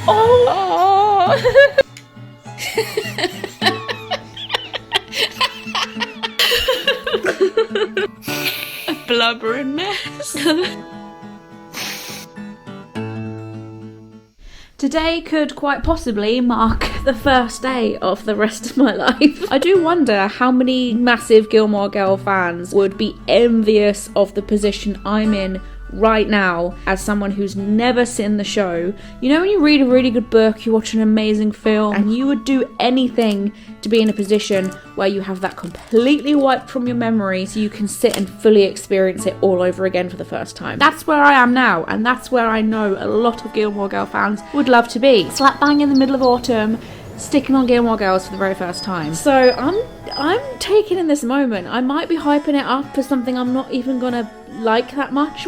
Oh! A blubbering mess. Today could quite possibly mark the first day of the rest of my life. I do wonder how many massive Gilmore Girl fans would be envious of the position I'm in right now as someone who's never seen the show. You know when you read a really good book, you watch an amazing film, and you would do anything to be in a position where you have that completely wiped from your memory so you can sit and fully experience it all over again for the first time. That's where I am now, and that's where I know a lot of Gilmore Girl fans would love to be. Slap bang in the middle of autumn, sticking on Gilmore Girls for the very first time. So I'm taking in this moment. I might be hyping it up for something I'm not even gonna like that much.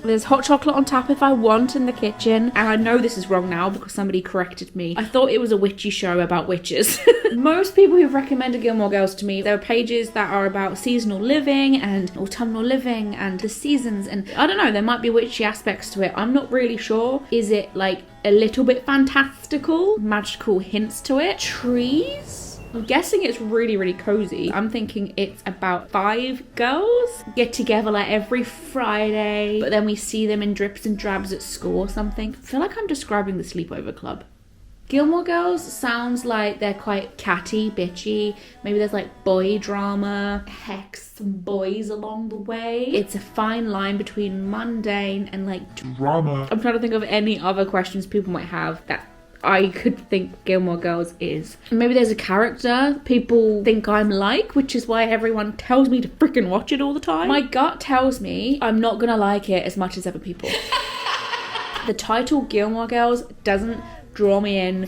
There's hot chocolate on tap if I want in the kitchen, and I know this is wrong now because somebody corrected me. I thought it was a witchy show about witches. Most people who've recommended Gilmore Girls to me, there are pages that are about seasonal living and autumnal living and the seasons, and I don't know, there might be witchy aspects to it. I'm not really sure. Is it like a little bit fantastical, magical hints to it, trees? I'm guessing it's really, really cozy. I'm thinking it's about 5 girls get together like every Friday, but then we see them in drips and drabs at school or something. I feel like I'm describing the sleepover club. Gilmore Girls sounds like they're quite catty, bitchy. Maybe there's like boy drama, hex some boys along the way. It's a fine line between mundane and like drama. I'm trying to think of any other questions people might have that I could think Gilmore Girls is. Maybe there's a character people think I'm like, which is why everyone tells me to freaking watch it all the time. My gut tells me I'm not gonna like it as much as other people. The title Gilmore Girls doesn't draw me in.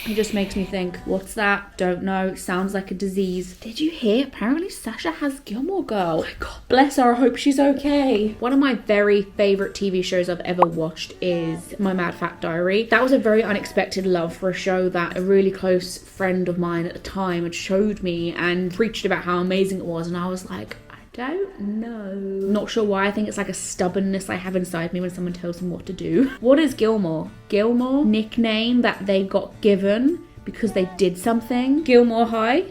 It just makes me think, what's that? Don't know. Sounds like a disease. Did you hear? Apparently Sasha has Gilmore Girl. Oh my god, bless her. I hope she's okay. One of my very favourite TV shows I've ever watched is My Mad Fat Diary. That was a very unexpected love for a show that a really close friend of mine at the time had showed me and preached about how amazing it was, and I was like, don't know. Not sure why. I think it's like a stubbornness I have inside me when someone tells me what to do. What is Gilmore? Gilmore? Nickname that they got given because they did something? Gilmore High?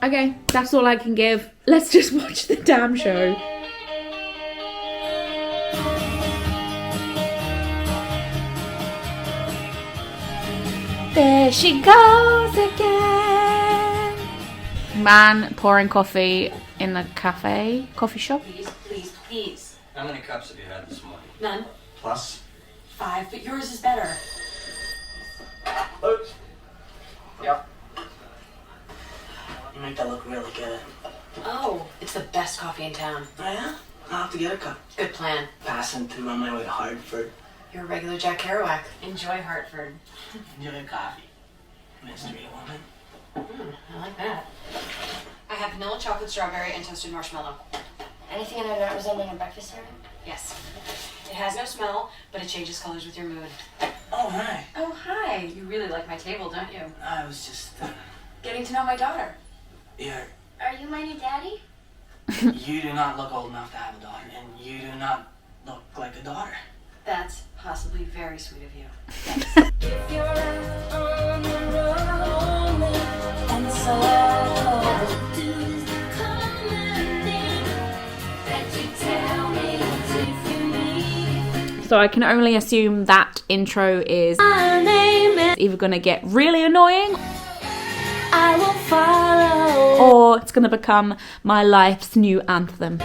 Okay, that's all I can give. Let's just watch the damn show. There she goes again. Man pouring coffee in a coffee shop. Please. How many cups have you had this morning? None. Plus? 5, but yours is better. Oops. Yep. You make that look really good. Oh, it's the best coffee in town. Oh yeah? I'll have to get a cup. Good plan. Passing through on my way to Hartford. You're a regular Jack Kerouac. Enjoy Hartford. Enjoy coffee. Mystery woman. I like that. I have vanilla chocolate strawberry and toasted marshmallow. Anything in there not resembling a breakfast cereal? Yes. It has no smell, but it changes colors with your mood. Oh, hi. Oh, hi. You really like my table, don't you? I was just, Getting to know my daughter. Are you my new daddy? You do not look old enough to have a daughter, and you do not look like a daughter. That's possibly very sweet of you. If you're out on the road and so So I can only assume that intro is either gonna get really annoying, I will follow, or it's gonna become my life's new anthem.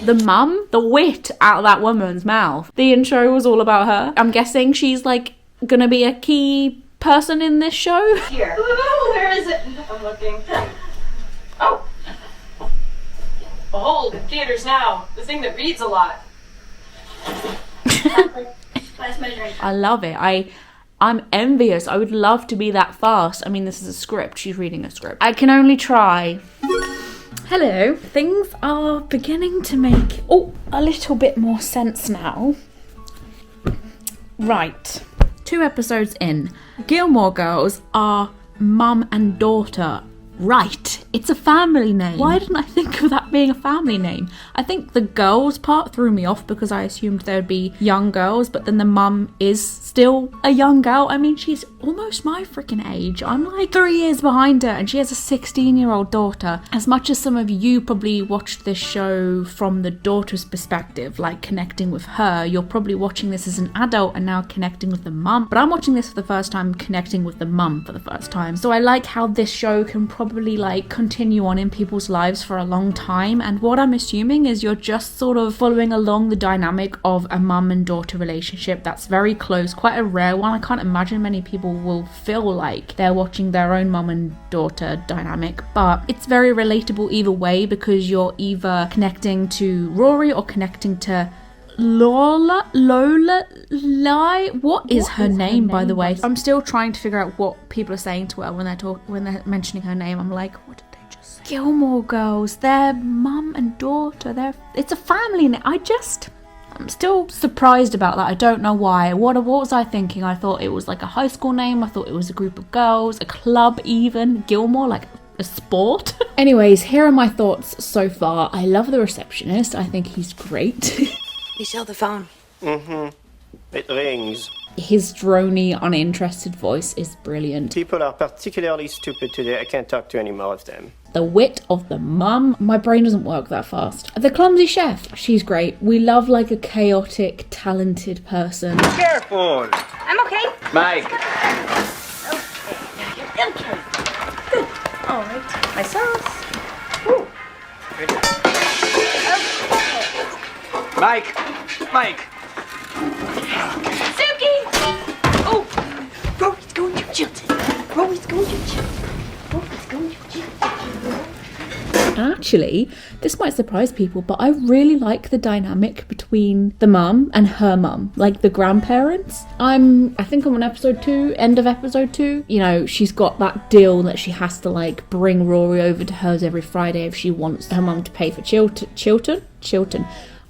The mum, the wit out of that woman's mouth. The intro was all about her. I'm guessing she's like gonna be a key person in this show. Here. Where is it? I'm looking. Oh. Behold, in theaters now, the thing that reads a lot. I love it. I'm envious. I would love to be that fast. I mean, this is a script. She's reading a script. I can only try. Hello. Things are beginning to make a little bit more sense now. Right. 2 episodes in. Gilmore Girls are mum and daughter. Right. It's a family name. Why didn't I think of that being a family name? I think the girls part threw me off because I assumed there would be young girls, but then the mum is still a young girl. I mean, she's almost my freaking age. I'm like 3 years behind her, and she has a 16-year-old daughter. As much as some of you probably watched this show from the daughter's perspective, like connecting with her, you're probably watching this as an adult and now connecting with the mum. But I'm watching this for the first time, connecting with the mum for the first time. So I like how this show can probably like continue on in people's lives for a long time, and what I'm assuming is you're just sort of following along the dynamic of a mum and daughter relationship that's very close, quite a rare one. I can't imagine many people will feel like they're watching their own mum and daughter dynamic, but it's very relatable either way because you're either connecting to Rory or connecting to Lola, what is her name, by the way? I'm still trying to figure out what people are saying to her when they're mentioning her name. I'm like, what did they just say? Gilmore Girls, they're mum and daughter. It's a family name. I'm still surprised about that. I don't know why. What was I thinking? I thought it was like a high school name. I thought it was a group of girls, a club even. Gilmore, like a sport. Anyways, here are my thoughts so far. I love the receptionist. I think he's great. Michelle, the phone. It rings. His droney, uninterested voice is brilliant. People are particularly stupid today. I can't talk to any more of them. The wit of the mum. My brain doesn't work that fast. The clumsy chef. She's great. We love like a chaotic, talented person. Careful! I'm okay. Mike! Okay. Good. All right. My sauce. Ooh. Mike! Mike! Suki! Oh! Rory's going to Chilton. Rory's going to Chilton. Rory's going to Chilton. Actually, this might surprise people, but I really like the dynamic between the mum and her mum, like the grandparents. I think I'm on episode 2, end of episode 2. You know, she's got that deal that she has to like bring Rory over to hers every Friday if she wants her mum to pay for Chilton.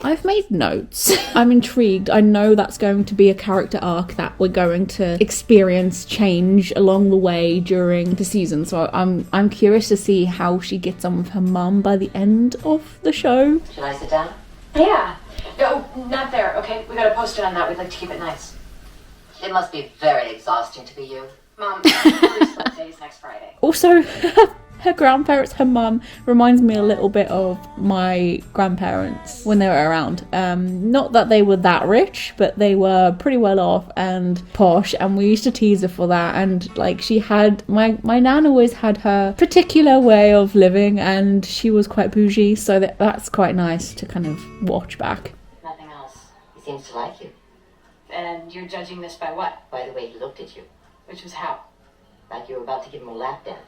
I've made notes. I'm intrigued. I know that's going to be a character arc that we're going to experience change along the way during the season. So I'm curious to see how she gets on with her mum by the end of the show. Should I sit down? Yeah. No, not there, okay? We got a post-it on that. We'd like to keep it nice. It must be very exhausting to be you. Mom, Rory's birthday is next Friday. Also, her grandparents, her mum, reminds me a little bit of my grandparents when they were around. Not that they were that rich, but they were pretty well off and posh, and we used to tease her for that. And like she had, my nan always had her particular way of living, and she was quite bougie, so that's quite nice to kind of watch back. Nothing else. He seems to like you. And you're judging this by what? By the way he looked at you. Which was how? Like you were about to give him a lap dance.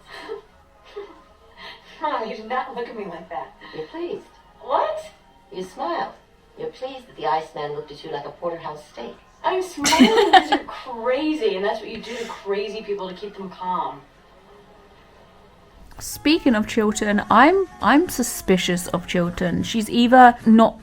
Mom, you did not look at me like that. You're pleased. What? You smiled. You're pleased that the Iceman looked at you like a porterhouse steak. I'm smiling because you're crazy, and that's what you do to crazy people to keep them calm. Speaking of Chilton, I'm suspicious of Chilton. She's either not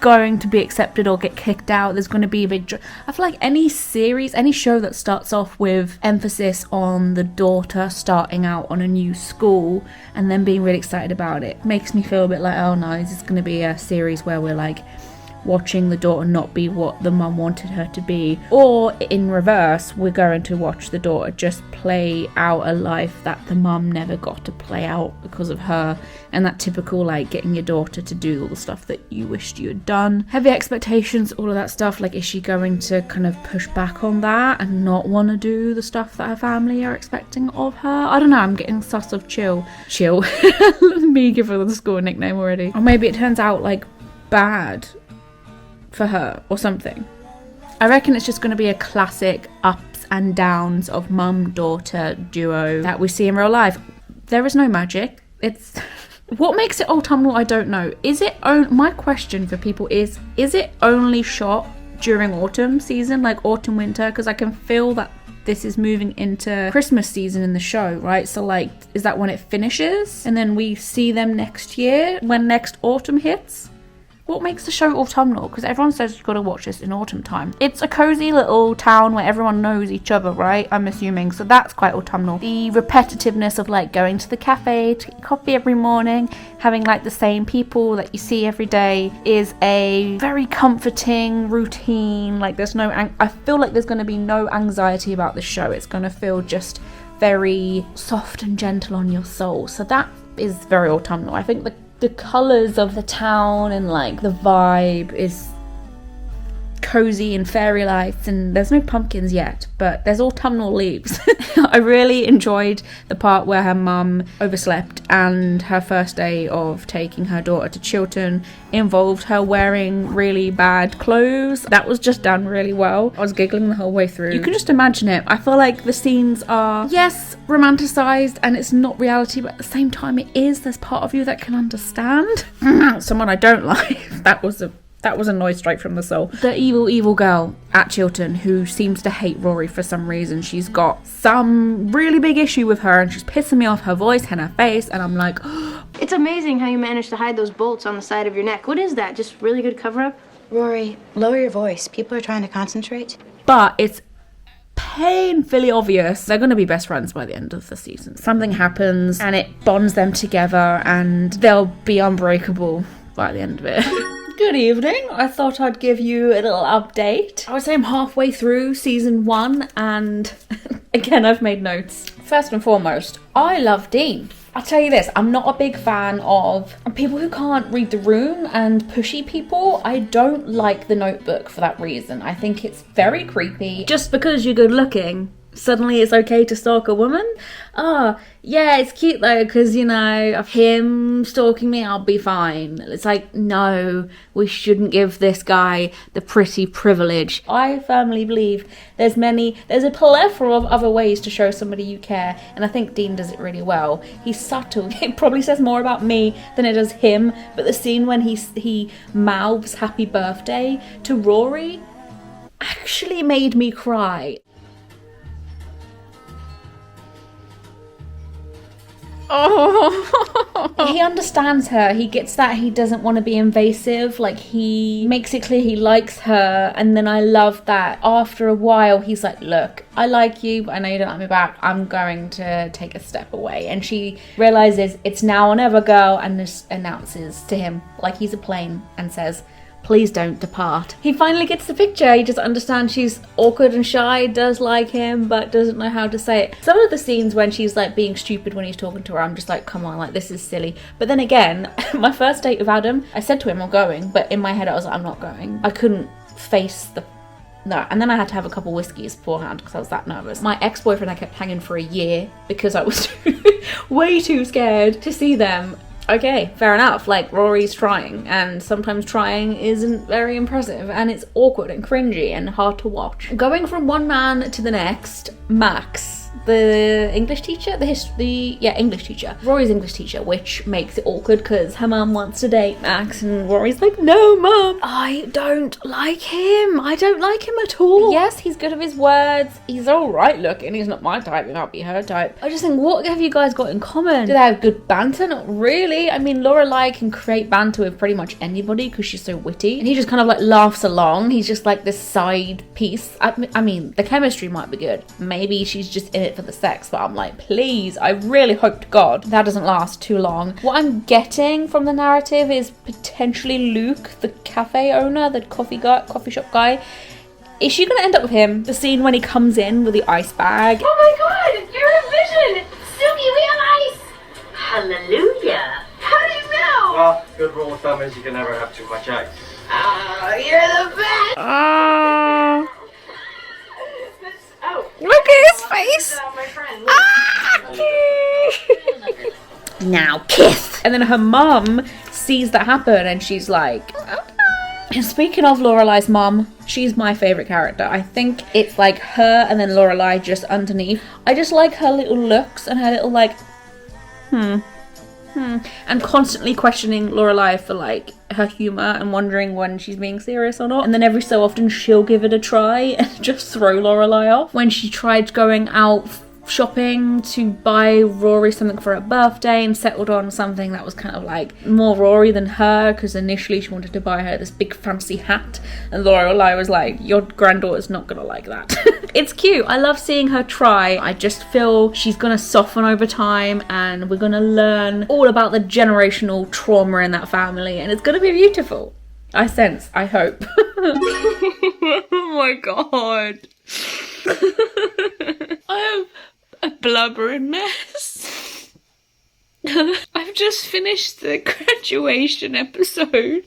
going to be accepted or get kicked out. There's going to be a big I feel like any series, any show that starts off with emphasis on the daughter starting out on a new school and then being really excited about it makes me feel a bit like, oh no, is this going to be a series where we're like watching the daughter not be what the mum wanted her to be, or in reverse, we're going to watch the daughter just play out a life that the mum never got to play out because of her, and that typical like getting your daughter to do all the stuff that you wished you had done, heavy expectations, all of that stuff. Like, is she going to kind of push back on that and not want to do the stuff that her family are expecting of her? I don't know, I'm getting sus of chill me give her the school nickname already. Or maybe it turns out like bad for her or something. I reckon it's just going to be a classic ups and downs of mum-daughter duo that we see in real life. There is no magic. It's what makes it autumnal, I don't know. My question for people is it only shot during autumn season, like autumn winter? Because I can feel that this is moving into Christmas season in the show, right? So like, is that when it finishes and then we see them next year when next autumn hits? what makes the show autumnal, because everyone says you've got to watch this in autumn time. It's a cozy little town where everyone knows each other, right? I'm assuming, so that's quite autumnal. The repetitiveness of like going to the cafe to get coffee every morning, having like the same people that you see every day is a very comforting routine. Like there's no I feel like there's going to be no anxiety about this show. It's going to feel just very soft and gentle on your soul. So that is very autumnal. I think the colours of the town and like the vibe is cozy and fairy lights, and there's no pumpkins yet, but there's autumnal leaves. I really enjoyed the part where her mum overslept and her first day of taking her daughter to Chiltern involved her wearing really bad clothes. That was just done really well. I was giggling the whole way through. You can just imagine it. I feel like the scenes are, yes, romanticized and it's not reality, but at the same time it is. There's part of you that can understand. Someone I don't like. That was a noise straight from the soul. The evil girl at Chiltern who seems to hate Rory for some reason. She's got some really big issue with her and she's pissing me off, her voice and her face, and I'm like, It's amazing how you managed to hide those bolts on the side of your neck. What is that? Just really good cover-up? Rory, lower your voice. People are trying to concentrate. but it's painfully obvious they're going to be best friends by the end of the season. Something happens and it bonds them together and they'll be unbreakable by the end of it. Good evening. I thought I'd give you a little update. I would say I'm halfway through season 1 and again I've made notes. First and foremost, I love Dean. I'll tell you this, I'm not a big fan of people who can't read the room and pushy people. I don't like The Notebook for that reason. I think it's very creepy. Just because you're good looking, suddenly it's okay to stalk a woman? Oh, yeah, it's cute though, because, you know, of him stalking me, I'll be fine. It's like, no, we shouldn't give this guy the pretty privilege. I firmly believe there's a plethora of other ways to show somebody you care, and I think Dean does it really well. He's subtle. It probably says more about me than it does him, but the scene when he mouths happy birthday to Rory actually made me cry. Oh. He understands her. He gets that he doesn't want to be invasive. Like, he makes it clear he likes her. And then I love that after a while he's like, look, I like you, but I know you don't like me back. I'm going to take a step away. And she realizes it's now or never, girl, and just announces to him like he's a plane and says, please don't depart. He finally gets the picture. He just understands she's awkward and shy, does like him, but doesn't know how to say it. Some of the scenes when she's like being stupid when he's talking to her, I'm just like, come on, like this is silly. But then again, my first date with Adam, I said to him, I'm going, but in my head I was like, I'm not going. I couldn't face no, and then I had to have a couple whiskeys beforehand because I was that nervous. My ex-boyfriend I kept hanging for a year because I was way too scared to see them. Okay, fair enough, like Rory's trying, and sometimes trying isn't very impressive, and it's awkward and cringy and hard to watch. Going from one man to the next, Max, the English teacher, English teacher, Rory's English teacher, which makes it awkward because her mum wants to date Max and Rory's like, no mum, I don't like him. I don't like him at all. Yes, he's good with his words, he's alright looking, he's not my type, he might be her type. I just think, what have you guys got in common? Do they have good banter? Not really. I mean, Lorelai can create banter with pretty much anybody because she's so witty, and he just kind of like laughs along. He's just like this side piece. I mean, the chemistry might be good. Maybe she's just in it for the sex, but I'm like, please, I really hope to God that doesn't last too long. What I'm getting from the narrative is potentially Luke, the cafe owner, the coffee shop guy. Is she gonna end up with him? The scene when he comes in with the ice bag. Oh my god, you're a vision! Suki, we have ice! Hallelujah! How do you know? Well, good rule of thumb is you can never have too much ice. Oh, you're the best! Oh. Look at his face! My friend. Now kiss! And then her mum sees that happen and she's like, okay. And speaking of Lorelai's mum, she's my favourite character. I think it's like her and then Lorelai just underneath. I just like her little looks and her little like, and constantly questioning Lorelai for like her humour and wondering when she's being serious or not. And then every so often she'll give it a try and just throw Lorelai off. When she tried going out shopping to buy Rory something for her birthday and settled on something that was kind of like more Rory than her, because initially she wanted to buy her this big fancy hat and Lorelai was like, your granddaughter's not gonna like that. It's cute. I love seeing her try. I just feel she's gonna soften over time and we're gonna learn all about the generational trauma in that family and it's gonna be beautiful. I hope. Oh my god. I am a blubbering mess. I've just finished the graduation episode.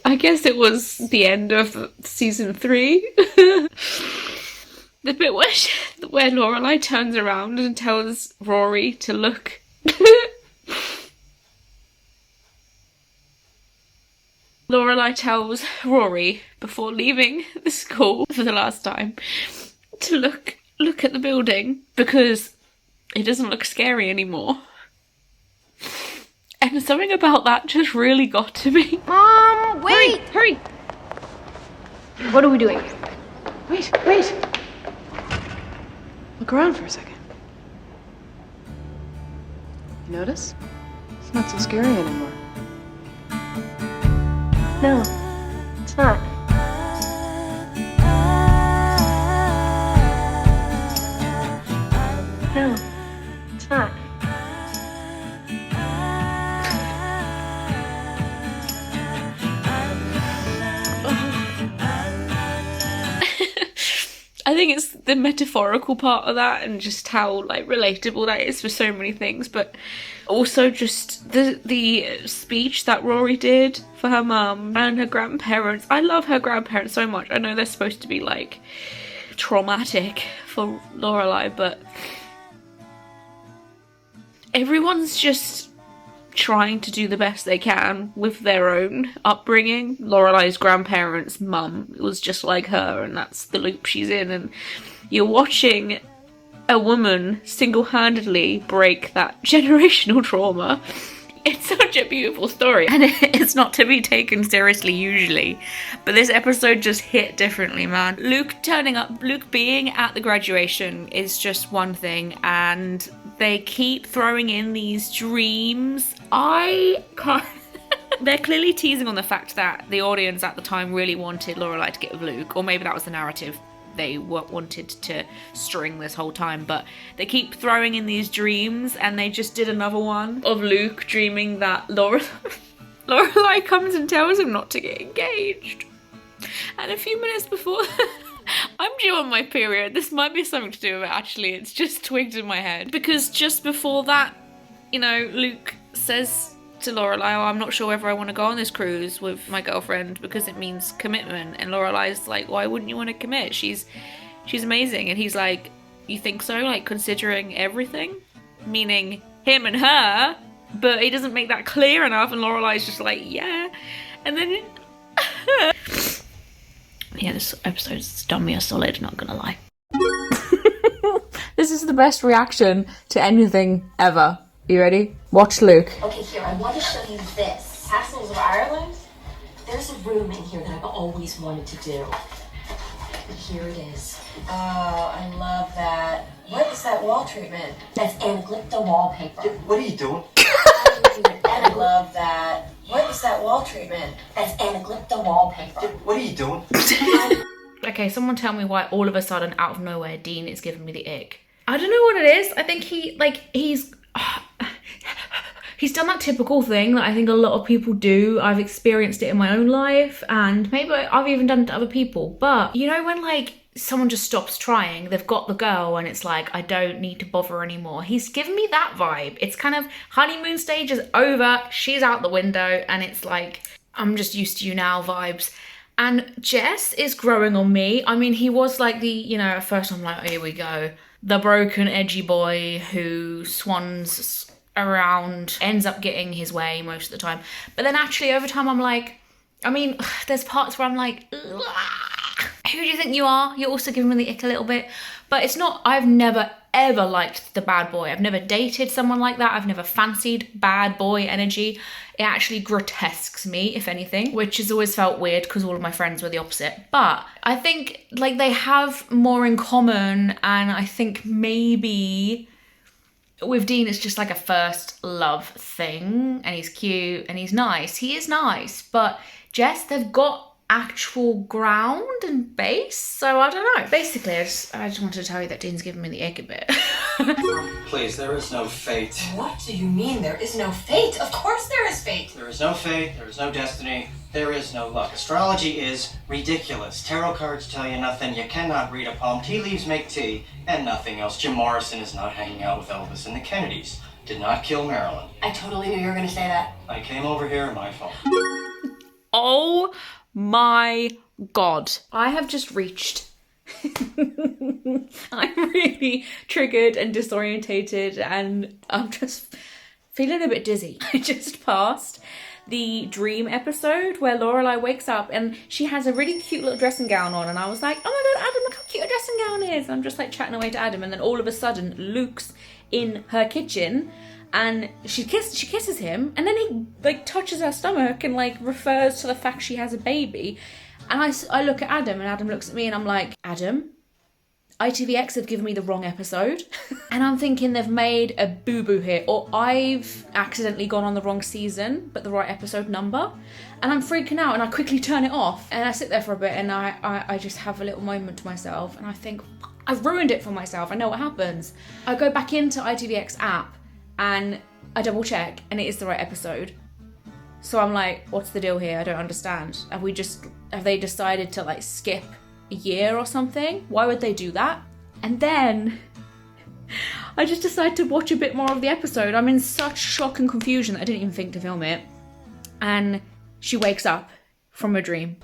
I guess it was the end of season 3. The bit where Lorelai turns around and tells Rory to look. Lorelai tells Rory before leaving the school for the last time to look at the building because it doesn't look scary anymore. And something about that just really got to me. Mom, wait! Hurry! What are we doing? Wait. Look around for a second. You notice? It's not so scary anymore. No, it's not. No, it's not. I think it's the metaphorical part of that and just how like relatable that is for so many things, but also just the speech that Rory did for her mum and her grandparents. I love her grandparents so much. I know they're supposed to be like traumatic for Lorelai, but everyone's just trying to do the best they can with their own upbringing. Lorelai's grandparents' mum was just like her, and that's the loop she's in, and you're watching a woman single-handedly break that generational trauma. It's such a beautiful story, and it's not to be taken seriously usually, but this episode just hit differently, man. Luke being at the graduation is just one thing, and they keep throwing in these dreams. I can't... They're clearly teasing on the fact that the audience at the time really wanted Lorelai to get with Luke, or maybe that was the narrative they wanted to string this whole time, but they keep throwing in these dreams, and they just did another one of Luke dreaming that Lorelai comes and tells him not to get engaged. And a few minutes before... I'm due on my period. This might be something to do with it, actually. It's just twigged in my head. Because just before that, you know, Luke says to Lorelai, oh, I'm not sure whether I want to go on this cruise with my girlfriend because it means commitment. And Lorelai's like, why wouldn't you want to commit? She's amazing. And he's like, you think so? Like, considering everything? Meaning him and her. But he doesn't make that clear enough. And Lorelai's just like, yeah. And then... Yeah, this episode's done me a solid, not gonna lie. This is the best reaction to anything ever. You ready? Watch Luke. Okay, here, I want to show you this. Castles of Ireland? There's a room in here that I've always wanted to do. Here it is. Oh, I love that. What is that wall treatment? That's Anaglypta wallpaper. What are you doing? I love that. What is that wall treatment? That's Anaglypta wallpaper. What are you doing? Okay, someone tell me why all of a sudden, out of nowhere, Dean is giving me the ick. I don't know what it is. I think he's done that typical thing that I think a lot of people do. I've experienced it in my own life, and maybe I've even done it to other people. But you know when like someone just stops trying, they've got the girl and it's like, I don't need to bother anymore. He's given me that vibe. It's kind of honeymoon stage is over, she's out the window, and it's like, I'm just used to you now vibes. And Jess is growing on me. I mean, he was like the, you know, at first I'm like, oh, here we go. The broken, edgy boy who swans around, ends up getting his way most of the time. But then actually over time I'm like, I mean, there's parts where I'm like, ugh, who do you think you are? You're also giving me the ick a little bit. But it's not, I've never ever liked the bad boy. I've never dated someone like that. I've never fancied bad boy energy. It actually grotesques me, if anything, which has always felt weird because all of my friends were the opposite. But I think like they have more in common, and I think maybe with Dean it's just like a first love thing, and he's cute and he's nice. He is nice, but Jess, they've got actual ground and base, so I don't know. Basically, I just wanted to tell you that Dean's giving me the ick a bit. Please, there is no fate. What do you mean there is no fate? Of course there is fate. There is no fate, there is no destiny, there is no luck. Astrology is ridiculous. Tarot cards tell you nothing, you cannot read a palm, tea leaves make tea, and nothing else. Jim Morrison is not hanging out with Elvis and the Kennedys. Did not kill Marilyn. I totally knew you were gonna say that. I came over here, my fault. Oh my God. I have just reached. I'm really triggered and disorientated, and I'm just feeling a bit dizzy. I just passed the dream episode where Lorelai wakes up and she has a really cute little dressing gown on, and I was like, oh my God, Adam, look how cute her dressing gown is. I'm just like chatting away to Adam, and then all of a sudden Luke's in her kitchen and she kisses him, and then he like touches her stomach and like refers to the fact she has a baby. And I look at Adam, and Adam looks at me, and I'm like, Adam, ITVX have given me the wrong episode. And I'm thinking they've made a boo-boo here, or I've accidentally gone on the wrong season, but the right episode number. And I'm freaking out, and I quickly turn it off. And I sit there for a bit, and I just have a little moment to myself, and I think, I've ruined it for myself. I know what happens. I go back into ITVX app, and I double check, and it is the right episode. So I'm like, what's the deal here? I don't understand. Have they decided to like skip a year or something? Why would they do that? And then I just decided to watch a bit more of the episode. I'm in such shock and confusion that I didn't even think to film it. And she wakes up from a dream.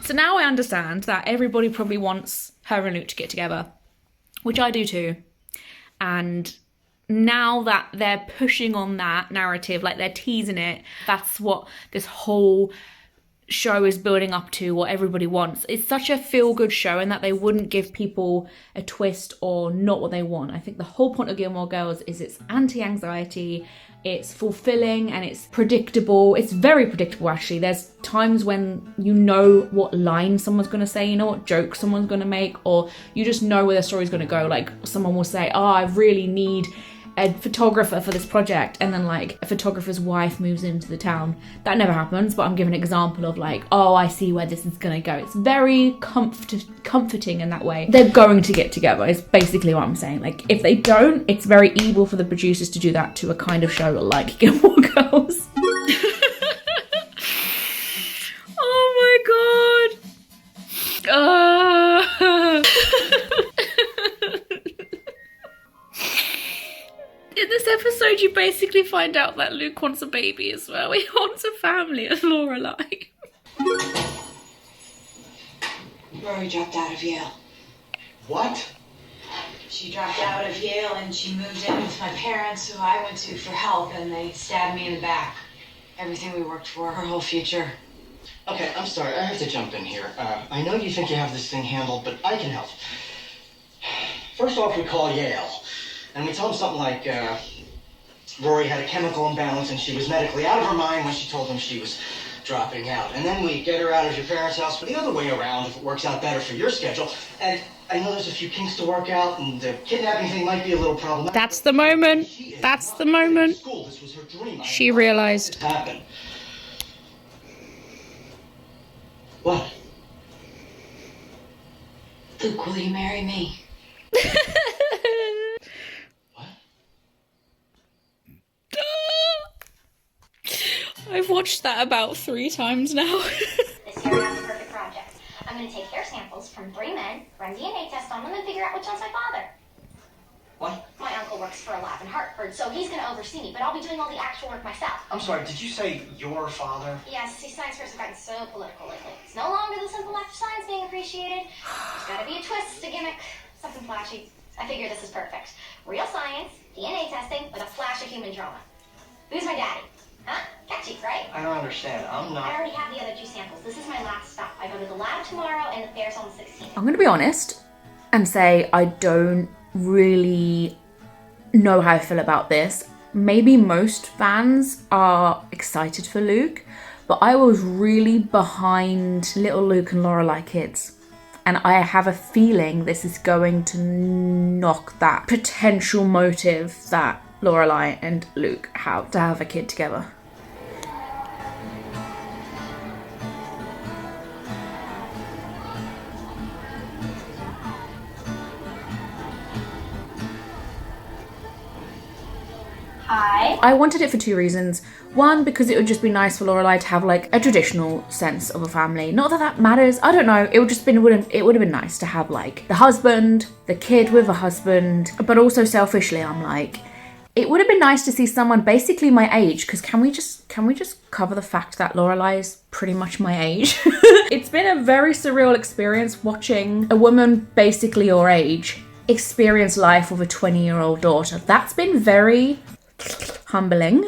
So now I understand that everybody probably wants her and Luke to get together, which I do too. And now that they're pushing on that narrative, like they're teasing it, that's what this whole show is building up to, what everybody wants. It's such a feel-good show, and that they wouldn't give people a twist or not what they want. I think the whole point of Gilmore Girls is it's anti-anxiety, it's fulfilling, and it's predictable. It's very predictable, actually. There's times when you know what line someone's going to say, you know what joke someone's going to make, or you just know where the story's going to go. Like someone will say, oh, I really need a photographer for this project, and then like a photographer's wife moves into the town. That never happens, but I'm giving an example of like, oh, I see where this is gonna go. It's very comforting in that way. They're going to get together is basically what I'm saying. Like if they don't, it's very evil for the producers to do that to a kind of show like Gilmore Girls. Oh my God. In this episode, you basically find out that Luke wants a baby as well. He wants a family as Lorelai. Rory dropped out of Yale. What? She dropped out of Yale and she moved in with my parents, who I went to for help, and they stabbed me in the back. Everything we worked for, her whole future. Okay, I'm sorry, I have to jump in here. I know you think you have this thing handled, but I can help. First off, we call Yale. And we told him something like, Rory had a chemical imbalance and she was medically out of her mind when she told them she was dropping out. And then we get her out of your parents' house for the other way around if it works out better for your schedule. And I know there's a few kinks to work out, and the kidnapping thing might be a little problematic. That's the moment. That's the moment. This was her dream. She realized. Happened. What? Luke, will you marry me? I've watched that about 3 times now. This year I have a perfect project. I'm going to take hair samples from 3 men, run DNA tests on them, and figure out which one's my father. What? My uncle works for a lab in Hartford, so he's going to oversee me, but I'll be doing all the actual work myself. I'm sorry, did you say your father? Yes, see, science fairs have gotten so political lately. It's no longer the simple act of science being appreciated. There's got to be a twist, a gimmick, something flashy. I figure this is perfect. Real science, DNA testing, with a flash of human drama. Who's my daddy? Huh? Catchy, right? I don't understand. I'm not... I already have the other 2 samples. This is my last stop. I go to the lab tomorrow, and the fair's on the 16th. I'm going to be honest, and say I don't really know how I feel about this. Maybe most fans are excited for Luke, but I was really behind little Luke and Lorelai kids. And I have a feeling this is going to knock that potential motive that Lorelai and Luke have to have a kid together. Hi. I wanted it for two reasons. One, because it would just be nice for Lorelai to have like a traditional sense of a family. Not that that matters. I don't know. It would have been nice to have like the husband, the kid with a husband. But also selfishly, I'm like, it would have been nice to see someone basically my age. Because can we just cover the fact that Lorelai is pretty much my age? It's been a very surreal experience watching a woman basically your age experience life with a 20-year-old daughter. That's been humbling.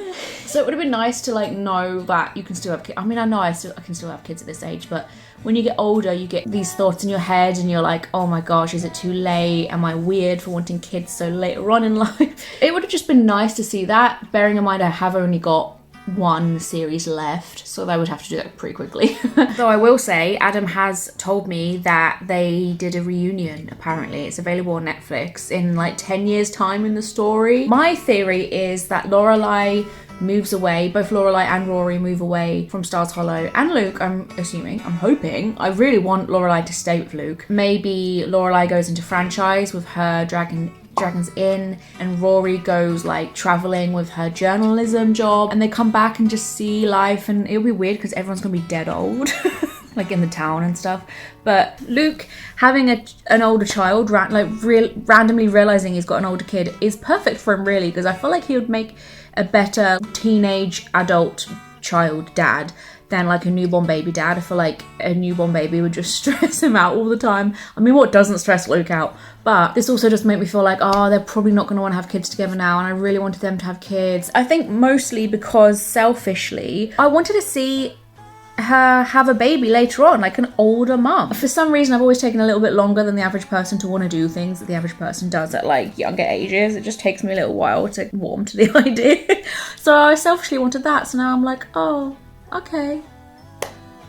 So it would have been nice to like know that you can still have kids. I mean, I know I can still have kids at this age, but when you get older, you get these thoughts in your head and you're like, oh my gosh, is it too late? Am I weird for wanting kids so later on in life? It would have just been nice to see that, bearing in mind I have only got one series left, so they would have to do that pretty quickly. Though I will say, Adam has told me that they did a reunion, apparently. It's available on Netflix in like 10 years time in the story. My theory is that Lorelai moves away, both Lorelai and Rory move away from Stars Hollow, and Luke, I'm hoping. I really want Lorelai to stay with Luke. Maybe Lorelai goes into franchise with her Dragons Inn, and Rory goes like traveling with her journalism job, and they come back and just see life, and it'll be weird because everyone's gonna be dead old like in the town and stuff. But Luke having an older child, randomly realizing he's got an older kid, is perfect for him really, because I feel like he would make a better teenage adult child dad than like a newborn baby dad. I feel like a newborn baby would just stress him out all the time. I mean, what doesn't stress Luke out? But this also just made me feel like, oh, they're probably not going to want to have kids together now, and I really wanted them to have kids. I think mostly because selfishly, I wanted to see her have a baby later on, like an older mum. For some reason, I've always taken a little bit longer than the average person to want to do things that the average person does at like younger ages. It just takes me a little while to warm to the idea. So I selfishly wanted that, so now I'm like, oh, okay,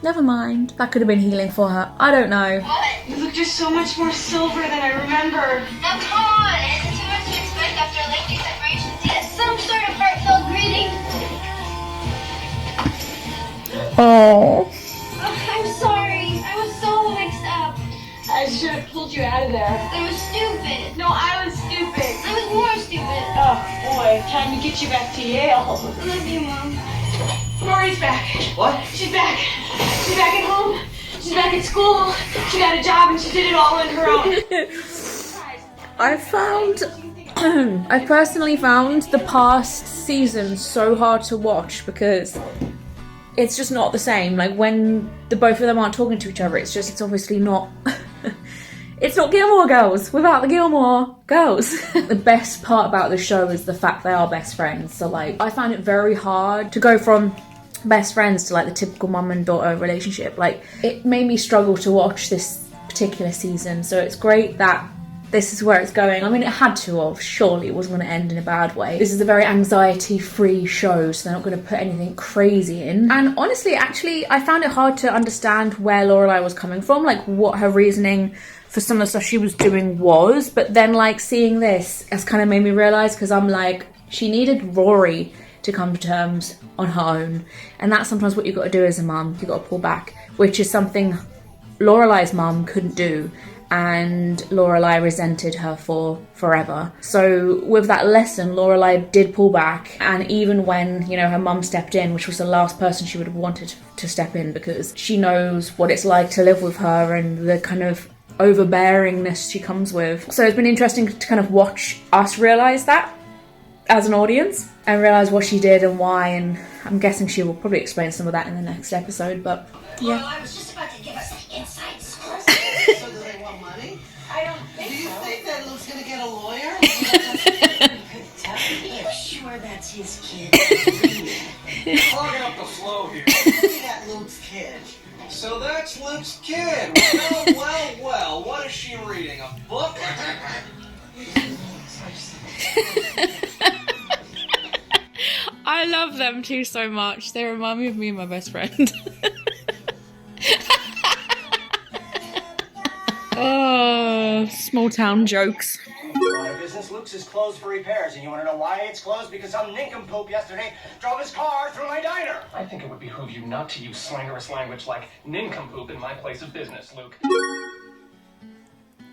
never mind. That could have been healing for her. I don't know. What? You look just so much more silver than I remember. Now come on, it's too much to expect after a lengthy separation to get some sort of heartfelt greeting. Oh. I'm sorry, I was so mixed up. I should have pulled you out of there. I was stupid. No, I was stupid. I was more stupid. Oh, boy, time to get you back to Yale. I love you, Mom. Rory's back. What? She's back. She's back at home. She's back at school. She got a job and she did it all on her own. I personally found the past season so hard to watch because it's just not the same. Like when the both of them aren't talking to each other, it's obviously not it's not Gilmore Girls without the Gilmore Girls. The best part about the show is the fact they are best friends. So like I found it very hard to go from best friends to like the typical mum and daughter relationship. Like it made me struggle to watch this particular season. So it's great that this is where it's going. I mean, it had to have. Surely it wasn't going to end in a bad way. This is a very anxiety-free show, so they're not going to put anything crazy in. And honestly, actually, I found it hard to understand where Lorelai was coming from, like what her reasoning for some of the stuff she was doing was. But then, like, seeing this has kind of made me realise, because I'm like, she needed Rory to come to terms on her own. And that's sometimes what you've got to do as a mum. You've got to pull back, which is something Lorelai's mum couldn't do. And Lorelai resented her for forever. So with that lesson, Lorelai did pull back, and even when, you know, her mum stepped in, which was the last person she would have wanted to step in, because she knows what it's like to live with her and the kind of overbearingness she comes with. So it's been interesting to kind of watch us realise that as an audience and realise what she did and why, and I'm guessing she will probably explain some of that in the next episode, but yeah. Well, I was just about to give us the inside source. So do they want money? I don't think Do you so. think that Luke's gonna get a lawyer? Are you sure that's his kid? Clogging up the flow here. Look at Luke's kid. So that's That's Luke's kid. Well, what is she reading? A book? I love them two so much. They remind me of me and my best friend. Oh, small town jokes. My business, Luke's is closed for repairs, and you want to know why it's closed? Because some nincompoop yesterday drove his car through my diner. I think it would behoove you not to use slanderous language like nincompoop in my place of business, Luke.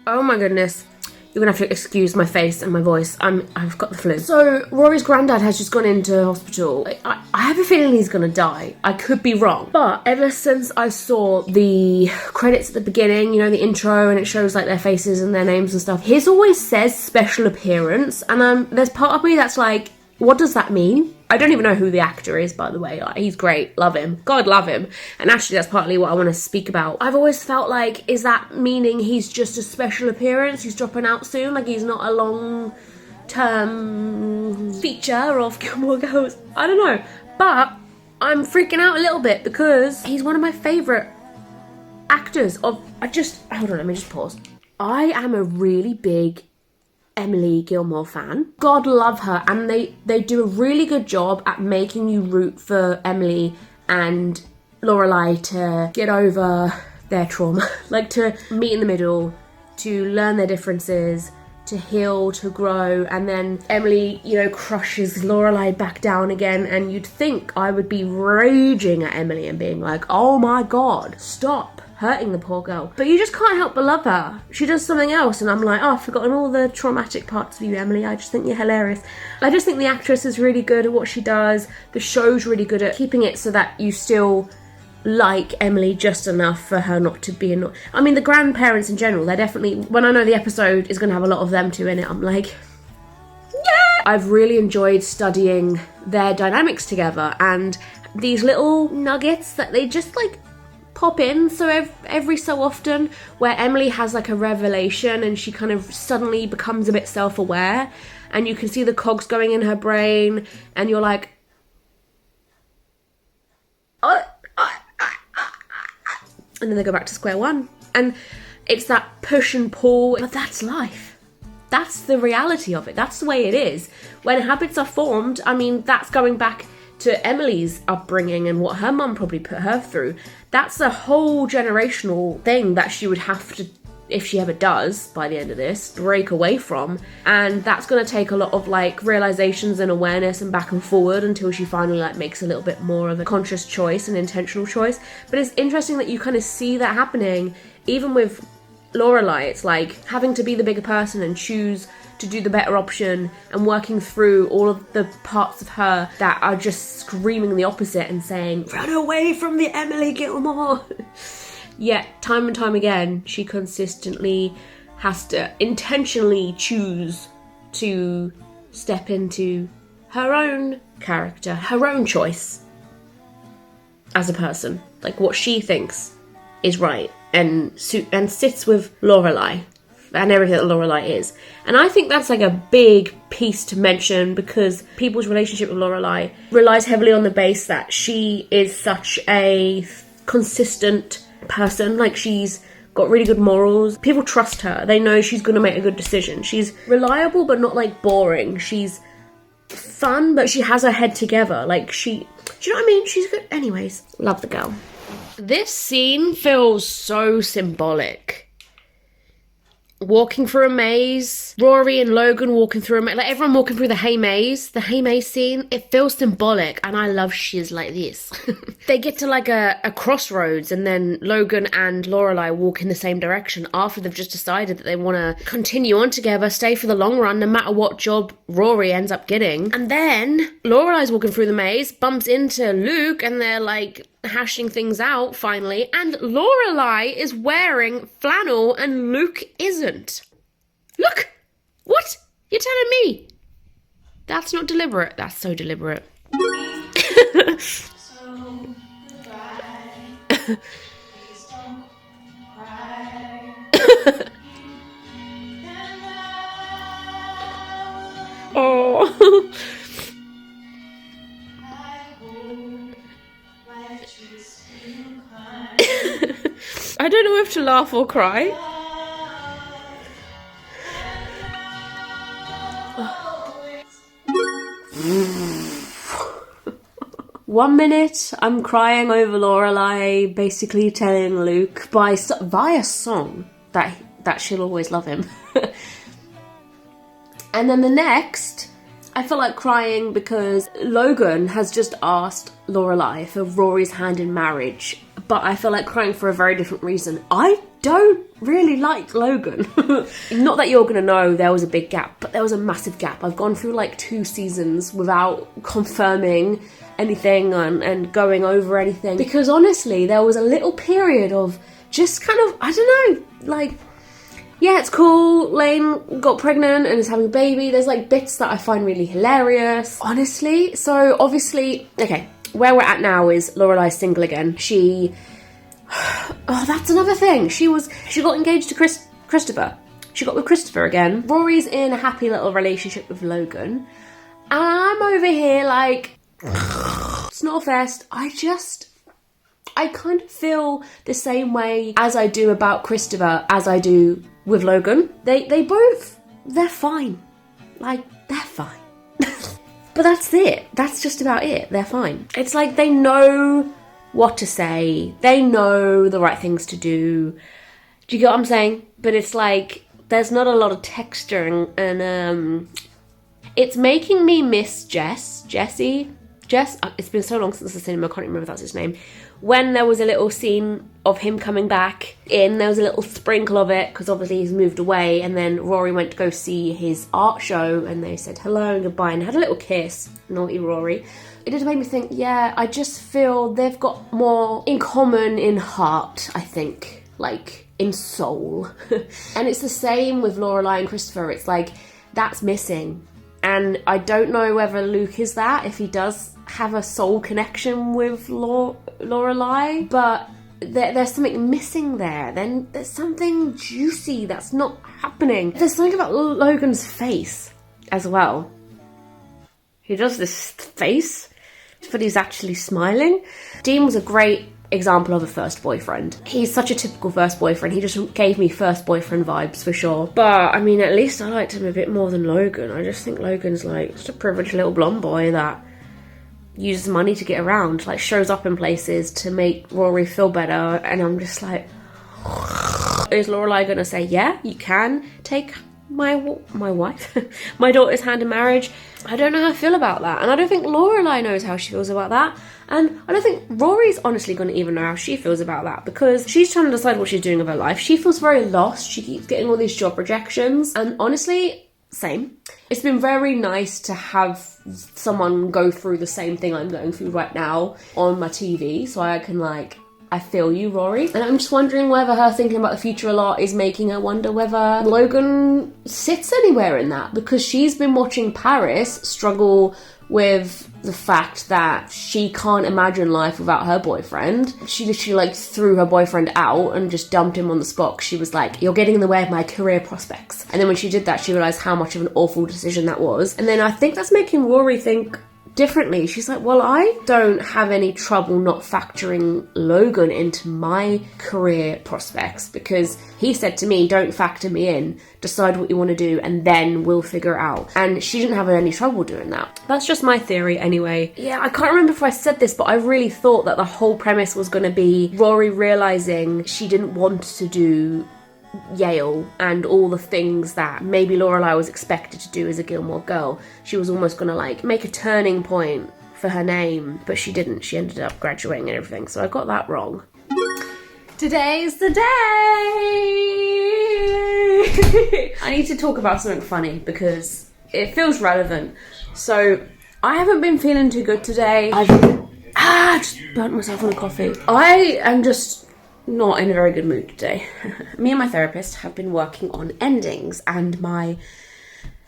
Oh my goodness. You're gonna have to excuse my face and my voice. I've got the flu. So Rory's granddad has just gone into hospital. I have a feeling he's gonna die. I could be wrong. But ever since I saw the credits at the beginning, you know, the intro, and it shows like their faces and their names and stuff, his always says special appearance, and there's part of me that's like, what does that mean? I don't even know who the actor is, by the way. Like, he's great. Love him. God love him. And actually, that's partly what I want to speak about. I've always felt like, is that meaning he's just a special appearance? He's dropping out soon? Like, he's not a long-term feature of Gilmore Girls? I don't know. But I'm freaking out a little bit because he's one of my favourite actors of... Hold on, let me just pause. I am a really big Emily Gilmore fan. God love her, and they do a really good job at making you root for Emily and Lorelai to get over their trauma, like to meet in the middle, to learn their differences, to heal, to grow, and then Emily, you know, crushes Lorelai back down again, and you'd think I would be raging at Emily and being like, oh my god, stop hurting the poor girl. But you just can't help but love her. She does something else and I'm like, oh, I've forgotten all the traumatic parts of you, Emily. I just think you're hilarious. I just think the actress is really good at what she does. The show's really good at keeping it so that you still like Emily just enough for her not to be annoyed. I mean, the grandparents in general, they're definitely, when I know the episode is going to have a lot of them too in it, I'm like, yeah! I've really enjoyed studying their dynamics together and these little nuggets that they just like pop in so every so often, where Emily has like a revelation and she kind of suddenly becomes a bit self-aware and you can see the cogs going in her brain and you're like, and then they go back to square one. And it's that push and pull, but that's life. That's the reality of it. That's the way it is. When habits are formed, I mean, that's going back to Emily's upbringing and what her mum probably put her through. That's a whole generational thing that she would have to, if she ever does by the end of this, break away from. And that's going to take a lot of like realizations and awareness and back and forward until she finally like makes a little bit more of a conscious choice and intentional choice. But it's interesting that you kind of see that happening even with Lorelai. It's like having to be the bigger person and choose to do the better option and working through all of the parts of her that are just screaming the opposite and saying, run away from the Emily Gilmore. Yet, time and time again, she consistently has to intentionally choose to step into her own character, her own choice as a person. Like what she thinks is right and sits with Lorelai and everything that Lorelai is. And I think that's like a big piece to mention because people's relationship with Lorelai relies heavily on the base that she is such a consistent person. Like she's got really good morals. People trust her. They know she's going to make a good decision. She's reliable but not like boring. She's fun but she has her head together. Like do you know what I mean? She's good. Anyways, love the girl. This scene feels so symbolic. Walking through a maze, Rory and Logan walking through a maze, like everyone walking through the hay maze scene, it feels symbolic and I love shiz like this. They get to like a crossroads and then Logan and Lorelai walk in the same direction after they've just decided that they want to continue on together, stay for the long run no matter what job Rory ends up getting. And then Lorelai's walking through the maze, bumps into Luke and they're like hashing things out finally, and Lorelai is wearing flannel and Luke isn't. Look! What? You're telling me? That's not deliberate. That's so deliberate. So goodbye. Please don't cry. Oh. to laugh or cry. 1 minute, I'm crying over Lorelai basically telling Luke via song that she'll always love him. And then the next, I feel like crying because Logan has just asked Lorelai for Rory's hand in marriage, but I feel like crying for a very different reason. I don't really like Logan. Not that you're gonna know there was a big gap, but there was a massive gap. I've gone through like 2 seasons without confirming anything and going over anything, because honestly there was a little period of just kind of, I don't know, like, yeah, it's cool, Lane got pregnant and is having a baby. There's like bits that I find really hilarious, honestly. So obviously, okay, where we're at now is Lorelai's single again. Oh, that's another thing. She got engaged to Christopher. She got with Christopher again. Rory's in a happy little relationship with Logan. And I'm over here like, Snowfest. I kind of feel the same way as I do about Christopher as I do with Logan. They're fine. Like, they're fine. But that's it. That's just about it. They're fine. It's like they know what to say. They know the right things to do. Do you get what I'm saying? But it's like, there's not a lot of texture and it's making me miss Jesse. It's been so long since I've seen him, I can't remember if that's his name. When there was a little scene of him coming back in, there was a little sprinkle of it, because obviously he's moved away, and then Rory went to go see his art show, and they said hello and goodbye, and had a little kiss. Naughty Rory. It did make me think, yeah, I just feel they've got more in common in heart, I think. Like, in soul. And it's the same with Lorelai and Christopher. It's like, that's missing. And I don't know whether Luke is that, if he does have a soul connection with Lorelai, but there's something missing there. Then there's something juicy that's not happening. There's something about Logan's face as well. He does this face, but he's actually smiling. Dean was a great example of a first boyfriend. He's such a typical first boyfriend. He just gave me first boyfriend vibes for sure. But I mean, at least I liked him a bit more than Logan. I just think Logan's like just a privileged little blonde boy that uses money to get around, like shows up in places to make Rory feel better, and I'm just like, is Lorelai gonna say, yeah, you can take my wife, my daughter's hand in marriage? I don't know how I feel about that, and I don't think Lorelai knows how she feels about that, and I don't think Rory's honestly going to even know how she feels about that, because she's trying to decide what she's doing with her life. She feels very lost. She keeps getting all these job rejections, and honestly, same. It's been very nice to have someone go through the same thing I'm going through right now on my TV, so I can like, I feel you, Rory. And I'm just wondering whether her thinking about the future a lot is making her wonder whether Logan sits anywhere in that, because she's been watching Paris struggle with the fact that she can't imagine life without her boyfriend. She literally like threw her boyfriend out and just dumped him on the spot. She was like, you're getting in the way of my career prospects. And then when she did that, she realised how much of an awful decision that was. And then I think that's making Rory think differently. She's like, well, I don't have any trouble not factoring Logan into my career prospects, because he said to me, don't factor me in, decide what you want to do and then we'll figure it out. And she didn't have any trouble doing that. That's just my theory anyway. Yeah, I can't remember if I said this, but I really thought that the whole premise was going to be Rory realising she didn't want to do Yale and all the things that maybe Lorelai was expected to do as a Gilmore girl. She was almost gonna like make a turning point for her name, but she didn't. She ended up graduating and everything, so I got that wrong. Today's the day! I need to talk about something funny because it feels relevant. So I haven't been feeling too good today. Just burnt myself on the coffee. I am just not in a very good mood today. Me and my therapist have been working on endings and my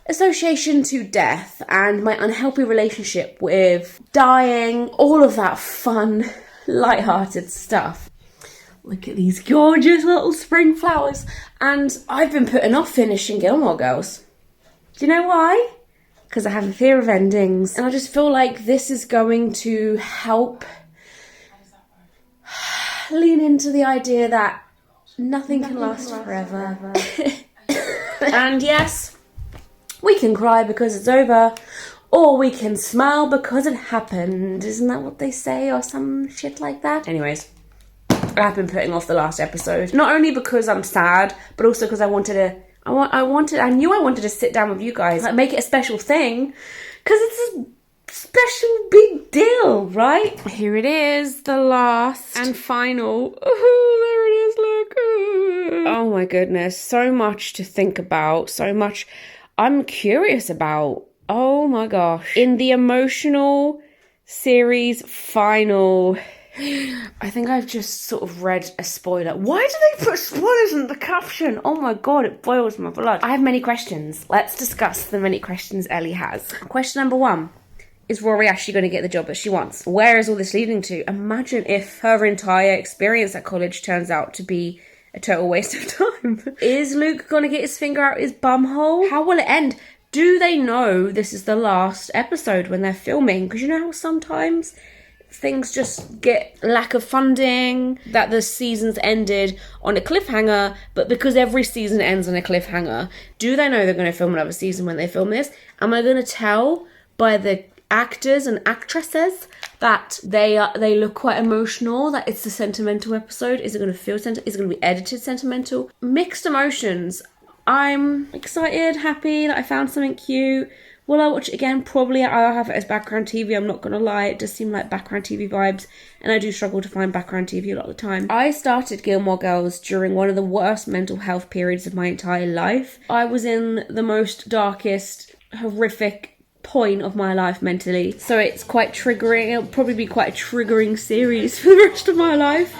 association to death and my unhealthy relationship with dying, all of that fun, light-hearted stuff. Look at these gorgeous little spring flowers. And I've been putting off finishing Gilmore Girls. Do you know why? Because I have a fear of endings. And I just feel like this is going to help lean into the idea that Nothing can last forever. And yes, we can cry because it's over, or we can smile because it happened. Isn't that what they say, or some shit like that? Anyways, I've been putting off the last episode, not only because I'm sad, but also because I knew I wanted to sit down with you guys, like make it a special thing, because it's a special big deal, right? Here it is, the last and final. Oh, there it is, look. Oh my goodness, so much to think about, so much I'm curious about. Oh my gosh. In the emotional series final, I think I've just sort of read a spoiler. Why do they put spoilers in the caption? Oh my god, it boils my blood. I have many questions. Let's discuss the many questions Ellie has. Question number 1. Is Rory actually going to get the job that she wants? Where is all this leading to? Imagine if her entire experience at college turns out to be a total waste of time. Is Luke going to get his finger out his bumhole? How will it end? Do they know this is the last episode when they're filming? Because you know how sometimes things just get lack of funding, that the season's ended on a cliffhanger, but because every season ends on a cliffhanger, do they know they're going to film another season when they film this? Am I going to tell by the actors and actresses that they look quite emotional, that it's a sentimental episode? Is it going to feel is it going to be edited sentimental? Mixed emotions. I'm excited, happy that I found something cute. Will I watch it again? Probably. I'll have it as background TV, I'm not going to lie. It does seem like background TV vibes, and I do struggle to find background TV a lot of the time. I started Gilmore Girls during one of the worst mental health periods of my entire life. I was in the most darkest, horrific point of my life mentally, so it's quite triggering. It'll probably be quite a triggering series for the rest of my life.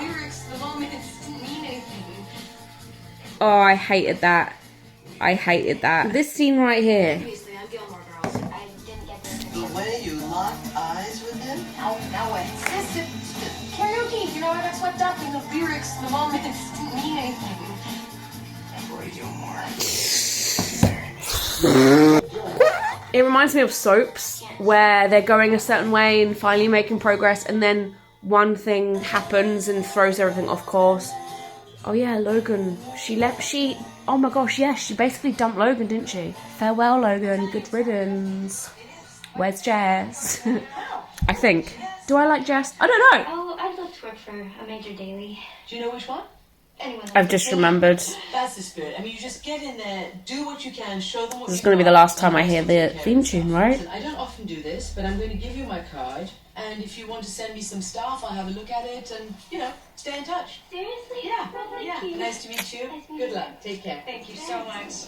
Oh, I hated that. This scene right here. The way you locked eyes with him? No way. Karaoke, you know, I got swept up in the lyrics, the moments didn't mean anything. Rory Gilmore. It reminds me of soaps where they're going a certain way and finally making progress, and then one thing happens and throws everything off course. Oh yeah, Logan. Oh my gosh, yes, she basically dumped Logan, didn't she? Farewell, Logan. Good riddance. Where's Jess? I think. Do I like Jess? I don't know. Oh, I'd love to work for a major daily. Do you know which one? Anyone I've just remembered. That's the spirit. I mean, you just get in there, do what you can, show them what This is you going to be the got, last time I hear the theme tune, right? Listen, I don't often do this, but I'm going to give you my card, and if you want to send me some stuff, I'll have a look at it, and, you know, stay in touch. Seriously? Yeah, Oh, yeah. thank you. Nice to meet you. Nice to meet Good you. luck. Take care. Thank you so much.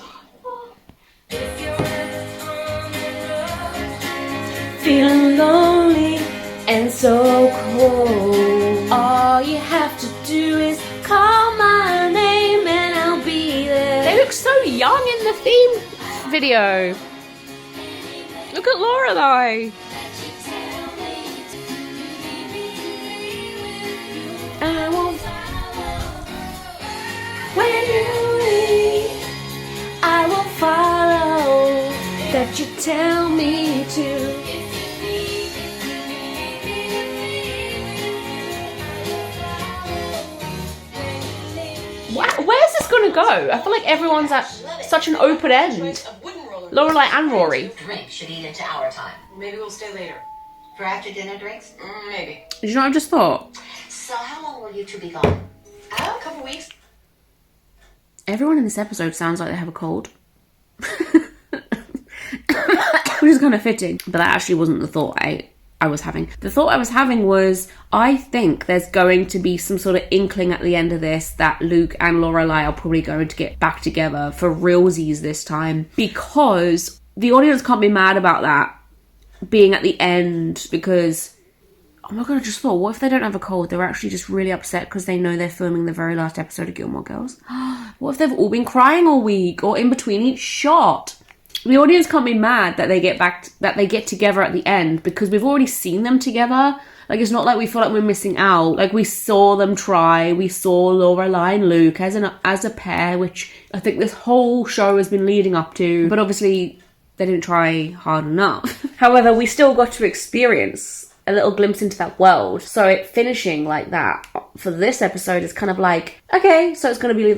Feeling lonely and so cold. All you have to do is call my name and I'll be there. They look so young in the theme video. Look at Lorelai. I won't. When you leave, I will follow. That you tell me to. Where's this gonna go? I feel like everyone's at such an open end. Lorelai and Rory. Drink should eat into our time. Maybe we'll stay later. For after dinner drinks? Maybe. Did you know what I just thought? So how long will you two be gone? A couple weeks. Everyone in this episode sounds like they have a cold. Which is kind of fitting. But that actually wasn't the thought I was having. The thought I was having was, I think there's going to be some sort of inkling at the end of this that Luke and Lorelai are probably going to get back together for realsies this time. Because the audience can't be mad about that being at the end, because... Oh my god, I just thought, what if they don't have a cold? They're actually just really upset because they know they're filming the very last episode of Gilmore Girls. What if they've all been crying all week or in between each shot? The audience can't be mad that they get together at the end, because we've already seen them together. Like, it's not like we feel like we're missing out. Like, we saw them try. We saw Lorelai and Luke as a pair, which I think this whole show has been leading up to. But obviously, they didn't try hard enough. However, we still got to experience a little glimpse into that world. So it finishing like that for this episode is kind of like, okay, so it's gonna be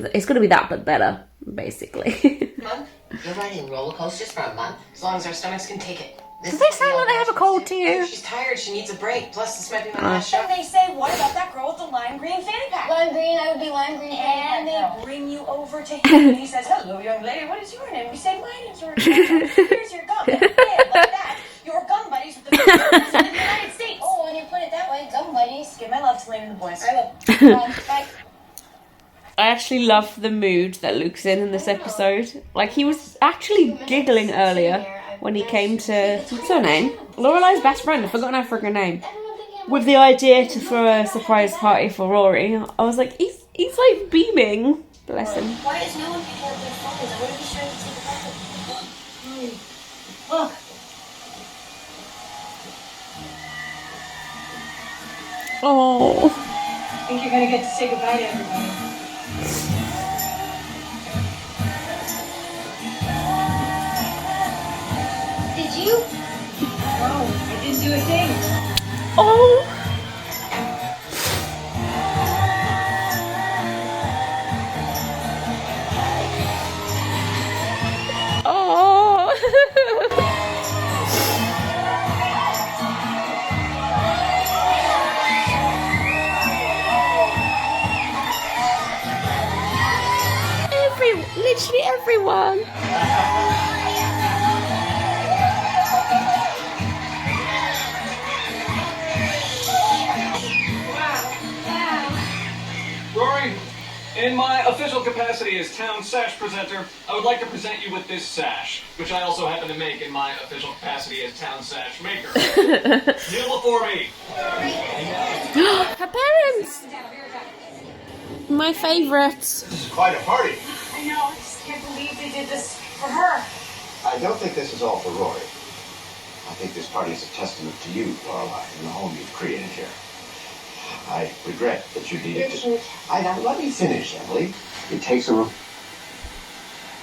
that but better, basically. Month? You're riding roller coasters for a month? As long as our stomachs can take it. Do they sound like they have a cold to you? She's tired. She needs a break. Plus, this might be my last show. And they say, what about that girl with the lime green fanny pack? Lime green, I would be lime green. And they bring you over to him, and he says, hello, young lady, what is your name? You say, my name's Rory. Here's your gum. Yeah, like that. Your gum buddies with the best girls in the United States. Oh, when you put it that way, gum buddies. Give my love to Lane and the boys. I will. Bye. I actually love the mood that Luke's in this episode. Like, he was actually giggling earlier when he came to, what's her name? Lorelai's best friend, I've forgotten her friggin' name. With the idea to throw a surprise party for Rory. I was like, he's like beaming. Bless him. Why is no one picking up their phones? What if he's trying to take a photo? Look. Oh. I think you're gonna get to say goodbye to everybody. Did you? No, I didn't do a thing. Oh. Literally everyone. Rory, in my official capacity as town sash presenter, I would like to present you with this sash, which I also happen to make in my official capacity as town sash maker. Kneel before me. Her parents. My favourites. This is quite a party. I know, I just can't believe they did this for her. I don't think this is all for Rory. I think this party is a testament to you, Lorelai, and the home you've created here. I regret that you needed to... Now, let me finish, Emily. It takes a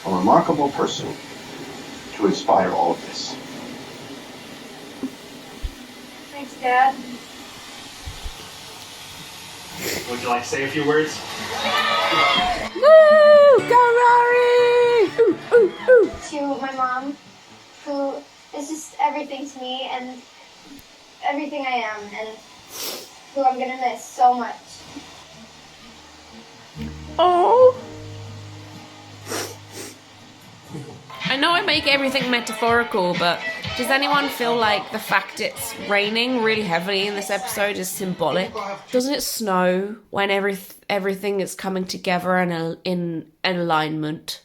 remarkable person to inspire all of this. Thanks, Dad. Would you like to say a few words? Woo! Go Rory! Ooh, ooh, ooh. To my mom, who is just everything to me and everything I am, and who I'm gonna miss so much. Oh. I know I make everything metaphorical, but does anyone feel like the fact it's raining really heavily in this episode is symbolic? Doesn't it snow when everything is coming together and in alignment?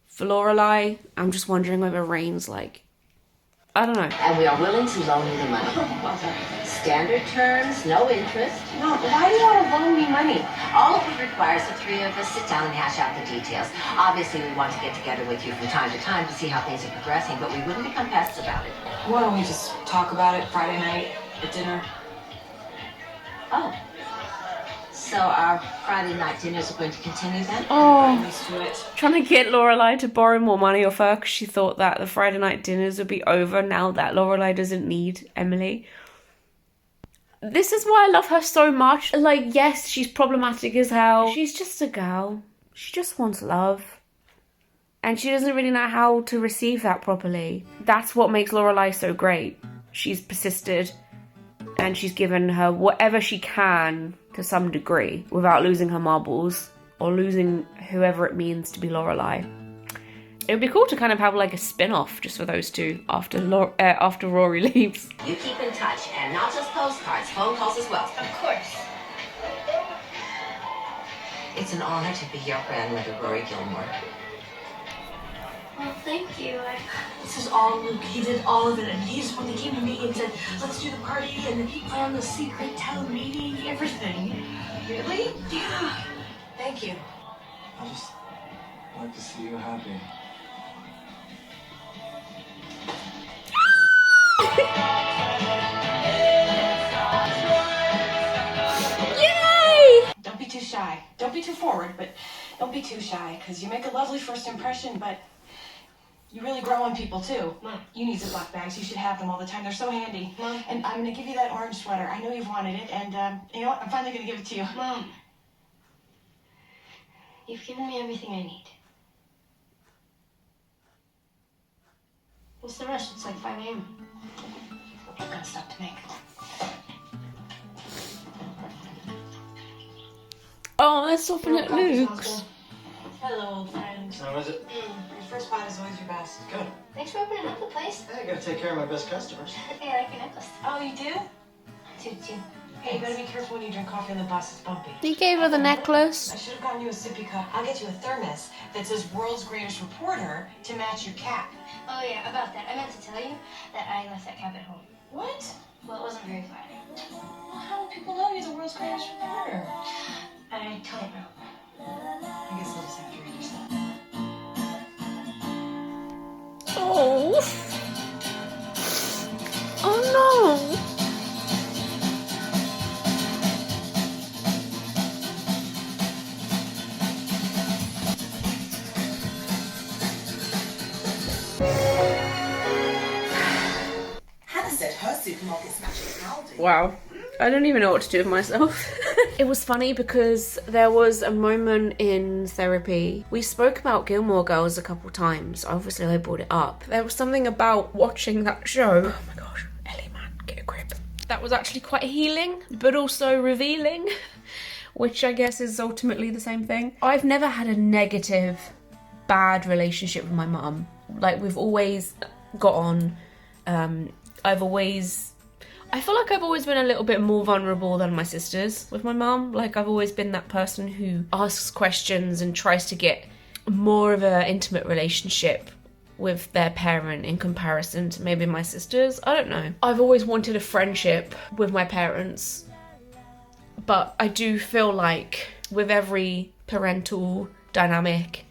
For Lorelai, I'm just wondering whether rain's like, I don't know. And we are willing to loan you the money. Standard terms, no interest. Mom, why do you want to loan me money? All it would require is the three of us sit down and hash out the details. Obviously, we want to get together with you from time to time to see how things are progressing, but we wouldn't become pests about it. Why don't we just talk about it Friday night at dinner? Oh. So our Friday night dinners are going to continue then? Oh, Used to it. trying to get Lorelai to borrow more money off her because she thought that the Friday night dinners would be over now that Lorelai doesn't need Emily. This is why I love her so much. Like, yes, she's problematic as hell. She's just a girl. She just wants love. And she doesn't really know how to receive that properly. That's what makes Lorelai so great. She's persisted and she's given her whatever she can to some degree without losing her marbles or losing whoever it means to be Lorelai. It would be cool to kind of have like a spin-off just for those two after Rory leaves. You keep in touch, and not just postcards, phone calls as well. Of course. It's an honor to be your grandmother, Rory Gilmore. Well, thank you. This is all Luke. He did all of it, and he just when they came to me and said, "Let's do the party," and then he planned the secret town meeting, everything. Really? Yeah. Thank you. I just like to see you happy. Yay! Don't be too shy. Don't be too forward, but don't be too shy, because you make a lovely first impression, but You really grow on people, too. Mom. You need Ziploc bags. You should have them all the time. They're so handy. Mom. And I'm going to give you that orange sweater. I know you've wanted it, and you know what? I'm finally going to give it to you. Mom. You've given me everything I need. What's the rush? It's like 5 a.m. I've got stuff to make. Oh, they're stopping at Luke's. Hello, old friend. How is it? Your first bite is always your best. Good. Thanks for opening up the place. Hey, I gotta take care of my best customers. Hey, I like your necklace. Oh, you do? Too. Hey, you gotta be careful when you drink coffee on the bus. It's bumpy. He gave her the necklace. I should have gotten you a sippy cup. I'll get you a thermos that says World's Greatest Reporter to match your cap. Oh yeah, about that. I meant to tell you that I left that cap at home. What? Well, it wasn't very flattering. Well, how do people know you're the World's Greatest Reporter? I don't know. I guess I'll just have to read your stuff. Oh. Oh no. Hannah said her supermarket's matching Aldi. Wow. I don't even know what to do with myself. It was funny because there was a moment in therapy. We spoke about Gilmore Girls a couple times. Obviously, I brought it up. There was something about watching that show. Oh my gosh, Ellie, man, get a grip. That was actually quite healing, but also revealing, which I guess is ultimately the same thing. I've never had a negative, bad relationship with my mum. Like, we've always got on. I feel like I've always been a little bit more vulnerable than my sisters with my mum. Like, I've always been that person who asks questions and tries to get more of an intimate relationship with their parent in comparison to maybe my sisters. I don't know. I've always wanted a friendship with my parents, but I do feel like with every parental dynamic,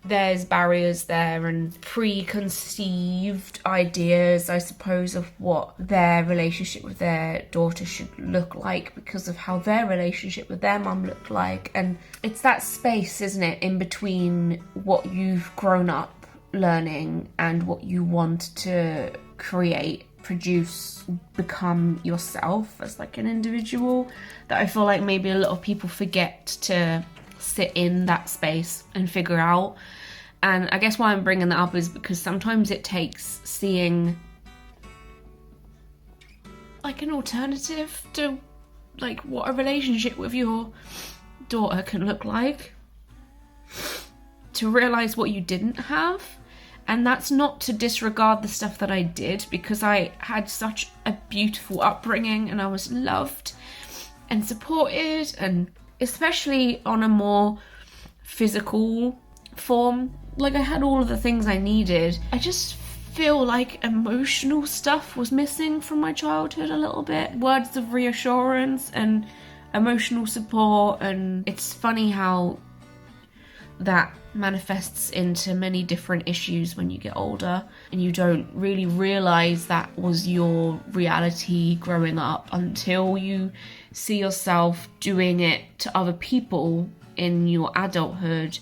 there's barriers there and preconceived ideas, I suppose, of what their relationship with their daughter should look like because of how their relationship with their mum looked like. And it's that space, isn't it, in between what you've grown up learning and what you want to create, produce, become yourself as like an individual, that I feel like maybe a lot of people forget to sit in that space and figure out. And I guess why I'm bringing that up is because sometimes it takes seeing like an alternative to like what a relationship with your daughter can look like, to realize what you didn't have. And that's not to disregard the stuff that I did, because I had such a beautiful upbringing and I was loved and supported, and especially on a more physical form. Like, I had all of the things I needed. I just feel like emotional stuff was missing from my childhood a little bit. Words of reassurance and emotional support. And it's funny how that manifests into many different issues when you get older, and you don't really realise that was your reality growing up until you see yourself doing it to other people in your adulthood,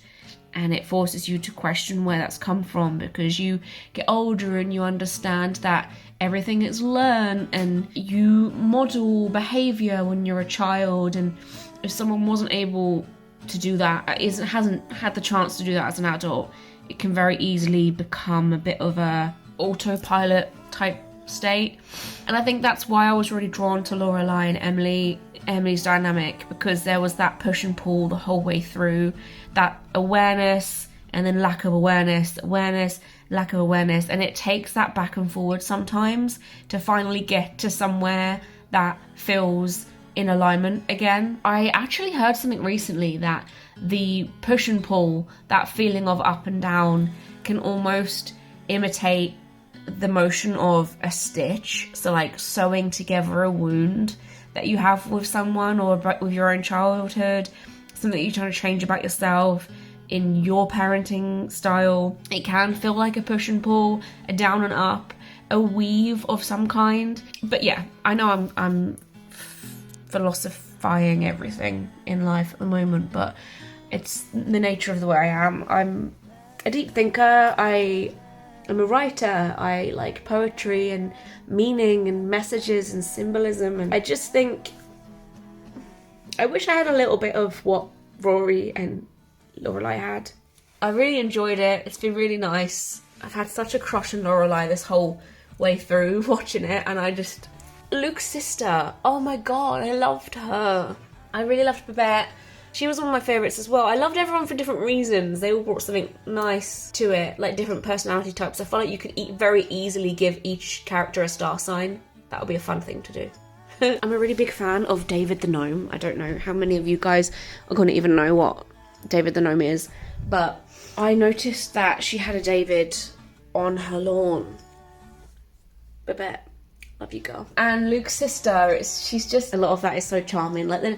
and it forces you to question where that's come from, because you get older and you understand that everything is learned and you model behaviour when you're a child, and if someone wasn't able to do that, hasn't had the chance to do that as an adult, it can very easily become a bit of a autopilot type state. And I think that's why I was really drawn to Lorelai and Emily's dynamic, because there was that push and pull the whole way through, that awareness and then lack of awareness, lack of awareness, and it takes that back and forward sometimes to finally get to somewhere that feels in alignment again. I actually heard something recently that the push and pull, that feeling of up and down, can almost imitate the motion of a stitch. So like sewing together a wound that you have with someone, or with your own childhood, something you're trying to change about yourself in your parenting style. It can feel like a push and pull, a down and up, a weave of some kind. But yeah, I know I'm philosophizing everything in life at the moment, but it's the nature of the way I am. I'm a deep thinker. I I'm a writer. I like poetry and meaning and messages and symbolism, and I just think I wish I had a little bit of what Rory and Lorelai had. I really enjoyed it. It's been really nice. I've had such a crush on Lorelai this whole way through watching it, and I just... Luke's sister. Oh my god, I loved her. I really loved Babette. She was one of my favourites as well. I loved everyone for different reasons. They all brought something nice to it, like different personality types. I felt like you could very easily give each character a star sign. That would be a fun thing to do. I'm a really big fan of David the Gnome. I don't know how many of you guys are going to even know what David the Gnome is, but I noticed that she had a David on her lawn. Babette. Love you, girl. And Luke's sister, she's just... A lot of that is so charming. Like,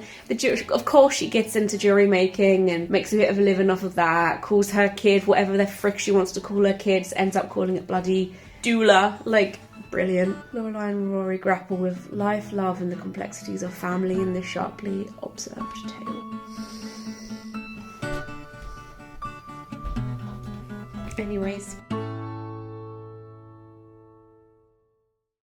of course she gets into jewellery making and makes a bit of a living off of that, calls her kid whatever the frick she wants to call her kids, ends up calling it bloody doula. Like, brilliant. Lorelai and Rory grapple with life, love, and the complexities of family in this sharply observed tale. Anyways...